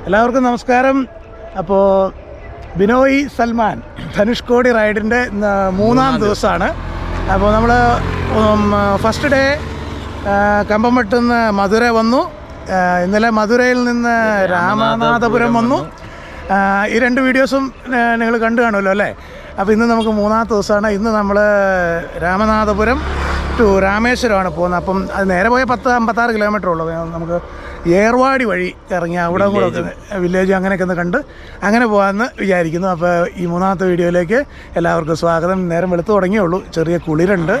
എല്ലാവർക്കും നമസ്കാരം. അപ്പോൾ ബിനോയ് സൽമാൻ ധനുഷ്കോടി റൈഡിൻ്റെ 3-ാം ദിവസമാണ്. അപ്പോൾ നമ്മൾ ഫസ്റ്റ് ഡേ കമ്പംമെട്ടുനിന്ന് മധുര വന്നു. ഇന്നലെ മധുരയിൽ നിന്ന് രാമനാഥപുരം വന്നു. ഈ 2 വീഡിയോസും നിങ്ങൾ കണ്ടു കാണുമല്ലോ അല്ലേ. അപ്പോൾ ഇന്ന് നമുക്ക് 3-ാമത്തെ ദിവസമാണ്. ഇന്ന് നമ്മൾ രാമനാഥപുരം ടു രാമേശ്വരമാണ് പോകുന്നത്. അപ്പം അത് നേരെ പോയ 56 കിലോമീറ്റർ ഉള്ളൂ. നമുക്ക് ഏർവാടി വഴി ഇറങ്ങി അവിടെ കൂടെ വില്ലേജ് അങ്ങനെയൊക്കെ ഒന്ന് കണ്ട് അങ്ങനെ പോകാമെന്ന് വിചാരിക്കുന്നു. അപ്പോൾ ഈ 3-ാമത്തെ വീഡിയോയിലേക്ക് എല്ലാവർക്കും സ്വാഗതം. നേരം വെളുത്ത് തുടങ്ങിയുള്ളൂ, ചെറിയ കുളിരുണ്ട്,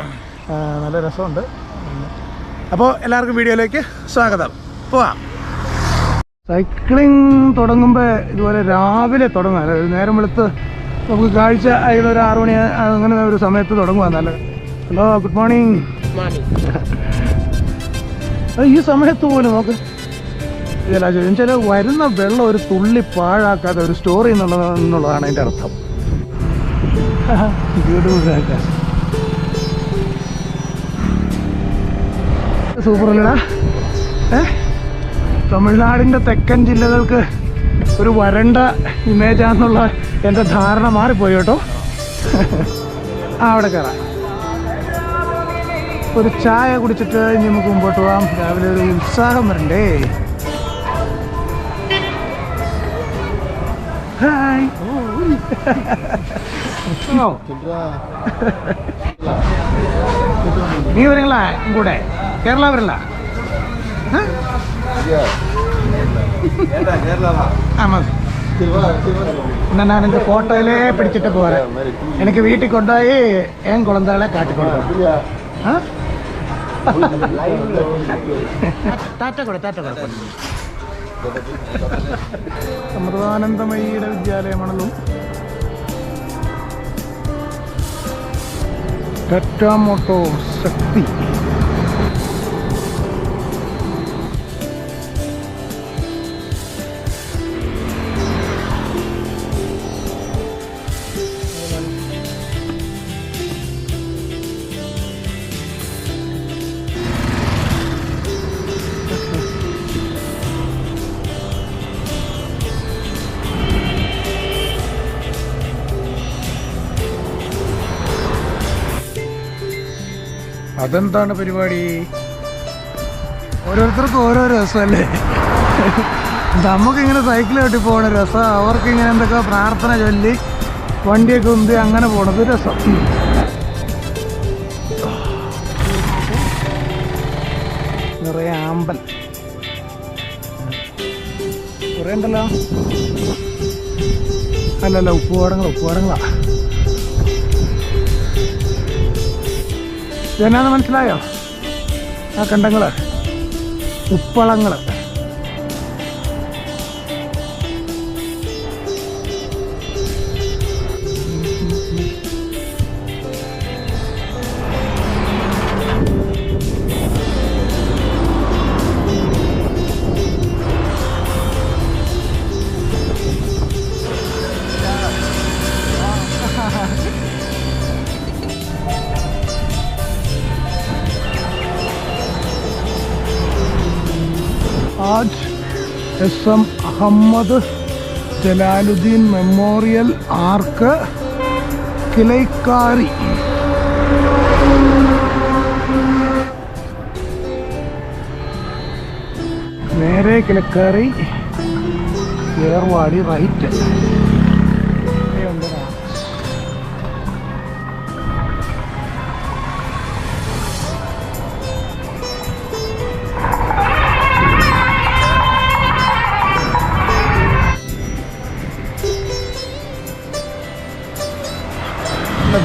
നല്ല രസമുണ്ട്. അപ്പോൾ എല്ലാവർക്കും വീഡിയോയിലേക്ക് സ്വാഗതം. പോവാം. സൈക്ലിംഗ് തുടങ്ങുമ്പോൾ ഇതുപോലെ രാവിലെ തുടങ്ങുക. നേരം വെളുത്ത് നമുക്ക് കാഴ്ച അതിൽ ഒരു 6 മണി അങ്ങനെ ഒരു സമയത്ത് തുടങ്ങുക. നല്ല ഹലോ, ഗുഡ് മോർണിംഗ്. ഈ സമയത്ത് പോലും നമുക്ക് ചില വരുന്ന വെള്ളം ഒരു തുള്ളി പാഴാക്കാത്ത ഒരു സ്റ്റോറി എന്നുള്ളതാണ് അതിൻ്റെ അർത്ഥം. സൂപ്പറല്ലടാ. തമിഴ്നാടിൻ്റെ തെക്കൻ ജില്ലകൾക്ക് ഒരു വരണ്ട ഇമേജാന്നുള്ള എൻ്റെ ധാരണ മാറിപ്പോയി കേട്ടോ. അവിടെ കയറാം. ഒരു ചായ കുടിച്ചിട്ട് ഇനി നമുക്ക് മുമ്പോട്ട് പോകാം. രാവിലെ ഒരു ഉത്സാഹം വരണ്ടേ. ഹായ്. നീ വരങ്ങളാ കൂടെ കേരള വരല്ല? എന്നാ ഞാൻ എൻ്റെ ഫോട്ടോയിലേ പിടിച്ചിട്ട് പോരാ. എനിക്ക് വീട്ടിൽ കൊണ്ടുപോയി ഏൻ കുളന്തകളെ കാട്ടിക്കൊണ്ടു. അമൃതാനന്ദമയിയുടെ വിദ്യാലയമാണല്ലോ. ടാറ്റാ മോട്ടോഴ്സ് ശക്തി. അതെന്താണ് പരിപാടി? ഓരോരുത്തർക്കും ഓരോ രസമല്ലേ. നമുക്കിങ്ങനെ സൈക്കിൾ കെട്ടി പോകണ രസം, അവർക്കിങ്ങനെ എന്തൊക്കെ പ്രാർത്ഥന ചൊല്ലി വണ്ടിയൊക്കെ ഉന്തി അങ്ങനെ പോണത് രസം. നിറയെ ആമ്പൽ കുറേ ഉണ്ടല്ലോ. അല്ലല്ല, ഉപ്പുപാടങ്ങളാ. ഇതെന്നാന്ന് മനസ്സിലായോ? ആ കണ്ടങ്ങള് ഉപ്പളങ്ങള്. आज SM Ahmed Jalaluddin memorial arch Kilakkarai. നേരെ കിലക്കാരി ഏർവാടി റൈറ്റ്.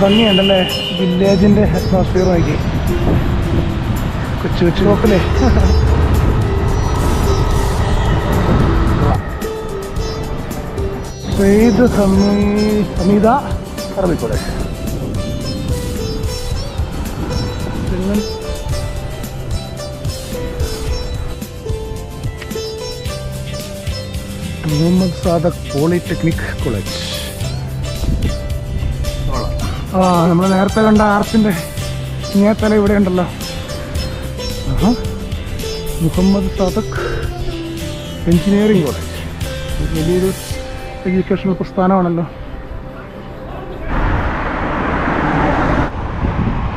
ഭംഗിയുണ്ടല്ലേ വില്ലേജിൻ്റെ അറ്റ്മോസ്ഫിയർ നോക്കി. കൊച്ചു നോക്കല്ലേ. സെയ്ദ് ഹമീദ അറബിക്കോടെ. Mohammed Sathak polytechnic college. നമ്മൾ നേരത്തെ കണ്ട ആർച്ചിൻ്റെ ഇങ്ങേത്തല ഇവിടെ ഉണ്ടല്ലോ. Mohammed Sathak engineering college. വലിയൊരു എഡ്യൂക്കേഷണൽ പ്രസ്ഥാനമാണല്ലോ.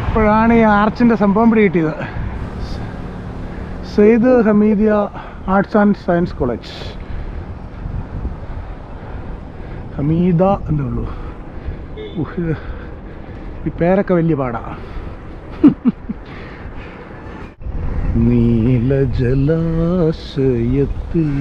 ഇപ്പോഴാണ് ഈ ആർച്ചിൻ്റെ സംഭവം പിടികിട്ടിയത്. Syed Hamidiya arts and science college, Hameeda എന്നേ ഉള്ളൂ. ഈ പേരൊക്കെ വലിയ പാടാണ്. നീല ജലാശയത്തിൽ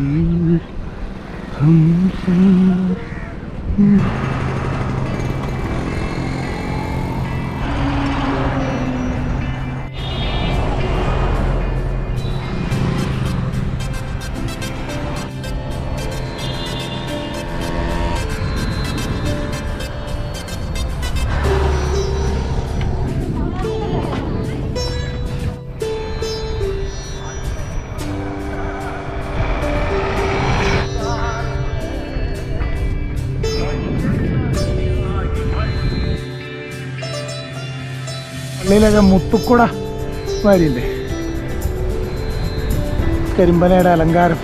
പള്ളിയിലൊക്കെ മുത്തുക്കുട മാരിയില്ലേ, കരിമ്പനയുടെ അലങ്കാരം.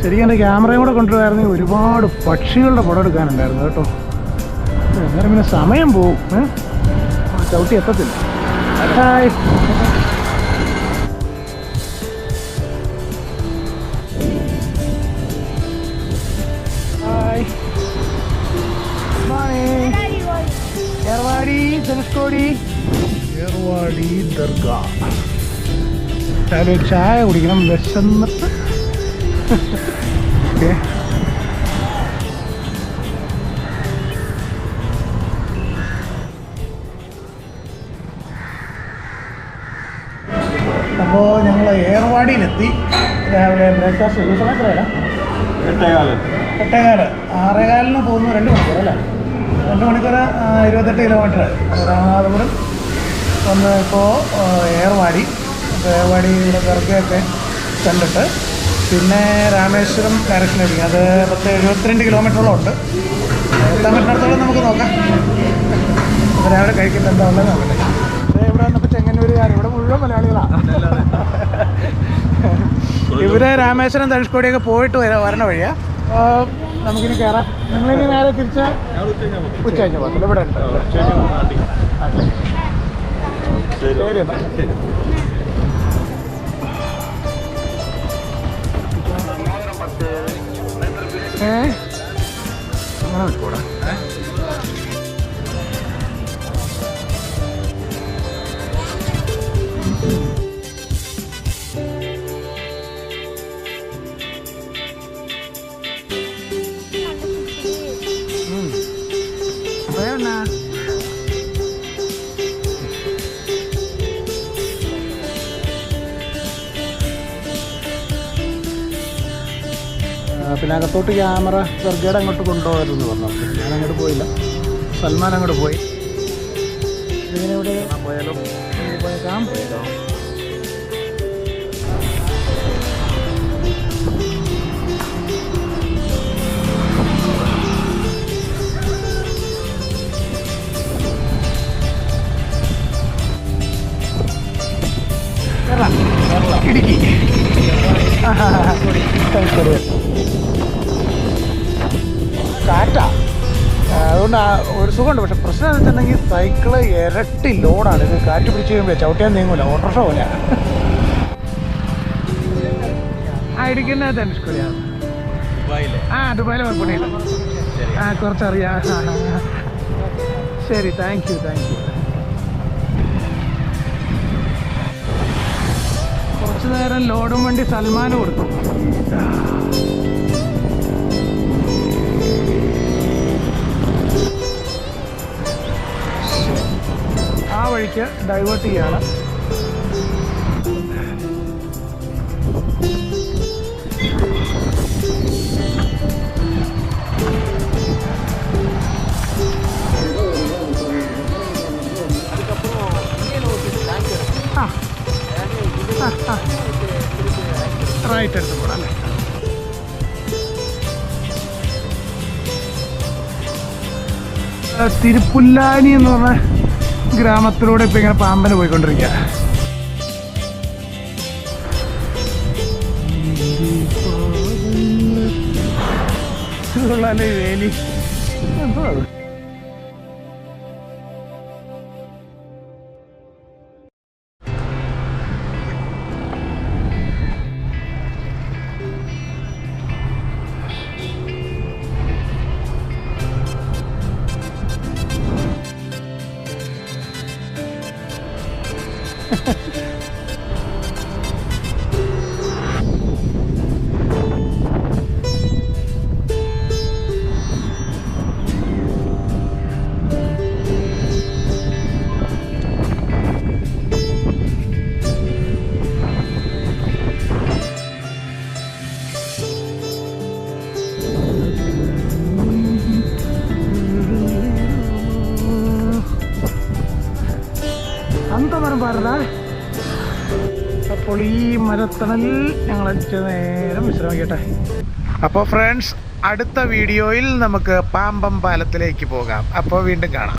ശരിക്കും എൻ്റെ ക്യാമറയും കൂടെ കൊണ്ടുവരുമായിരുന്നെങ്കിൽ ഒരുപാട് പക്ഷികളുടെ പടം എടുക്കാനുണ്ടായിരുന്നു കേട്ടോ. അന്നേരം പിന്നെ സമയം പോവും, ചവിട്ടി എത്തത്തില്ല. ഹായ്, ഏർവാടി ധനുഷ്കോടി, ഏർവാടി ദർഗ. രാവിലെ ഒരു ചായ കുടിക്കണം, വിശന്നിട്ട്. ഓക്കെ, അപ്പോൾ ഞങ്ങൾ ഏർവാടിയിലെത്തി. രാവിലെ ബ്രേക്ക്ഫാസ്റ്റ് ഒരു സമയം എത്രയാണ്? 8:15. 6:15 പോകുന്നു. 2 മണിക്കൂർ അല്ലേ? 2 മണിക്കൂർ 28 കിലോമീറ്റർ. രാമനാഥപുരം വന്ന് ഇപ്പോൾ ഏർവാടി. അപ്പോൾ ഏർവാടിയുടെ ദർഗയൊക്കെ കണ്ടിട്ട് പിന്നെ രാമേശ്വരം ഡയറക്ഷൻ അടിക്കും. അത് 72 കിലോമീറ്ററോളം ഉണ്ട്. എത്താൻ പറ്റുന്നിടത്തോളം നമുക്ക് നോക്കാം. അപ്പോൾ രാവിലെ കഴിക്കുന്നത് എന്താ ഉള്ളത് നോക്കട്ടെ. ഇവിടെ വന്നപ്പോൾ ചെങ്ങന്നൂരുകാർ, ഇവിടെ മുഴുവൻ മലയാളികളാണ്. ഇവര് രാമേശ്വരം ധനുഷ്കോടിയൊക്കെ പോയിട്ട് വരണ വഴിയാ. നമുക്കിനി കയറാം. നിങ്ങളിനി നേരെ തിരിച്ച് ഉച്ച കഴിഞ്ഞ പോകത്തില്ല, ഇവിടെ ഉണ്ട്. ശരി എന്നാ. അങ്ങനെ നിൽക്കൂടാ. പിന്നെ അകത്തോട്ട് ക്യാമറ ദർഗയുടെ അങ്ങോട്ട് കൊണ്ടുപോകരുതെന്ന് പറഞ്ഞു. ഞാൻ അങ്ങോട്ട് പോയില്ല, സൽമാൻ അങ്ങോട്ട് പോയി. ഇങ്ങനെ ഇവിടെ പോയാലോ? പോയേക്കാം. ഇടുക്കി കാറ്റാ, അതുകൊണ്ട് ഒരു സുഖമുണ്ട്. പക്ഷെ പ്രശ്നം എന്ന് വെച്ചിട്ടുണ്ടെങ്കിൽ സൈക്കിള് ഇരട്ടി ലോഡാണ്. ഇത് കാറ്റ് പിടിച്ച് കഴിയുമ്പോൾ ചവിട്ടിയാൻ നീങ്ങൂല, ഓട്ടോറിക്ഷ പോലെയാണ്. ഇടുക്കുന്ന ധനുഷ്കോടിയാണ്. ദുബായിലെ മലപ്പുറയില്ല. കുറച്ചറിയാം. ശരി, താങ്ക് യു. കുറച്ചു നേരം ലോഡും വണ്ടി സൽമാന് കൊടുത്തു. ആ വഴിക്ക് ഡൈവേർട്ട് ചെയ്യാണ്. റൈറ്റ് എടുത്ത് പോടാം അല്ലേ? തിരുപ്പുല്ലാനി എന്ന് പറഞ്ഞ ഗ്രാമത്തിലൂടെ ഇപ്പം ഇങ്ങനെ പാമ്പന് പോയിക്കൊണ്ടിരിക്കുക. വേലി എന്തോ അത്. മരം പാറടാ. അപ്പോൾ ഈ മരത്തണലിൽ ഞങ്ങൾ നേരം വിശ്രമിക്കട്ടെ. അപ്പോൾ ഫ്രണ്ട്സ്, അടുത്ത വീഡിയോയിൽ നമുക്ക് പാമ്പം പാലത്തിലേക്ക് പോകാം. അപ്പോൾ വീണ്ടും കാണാം.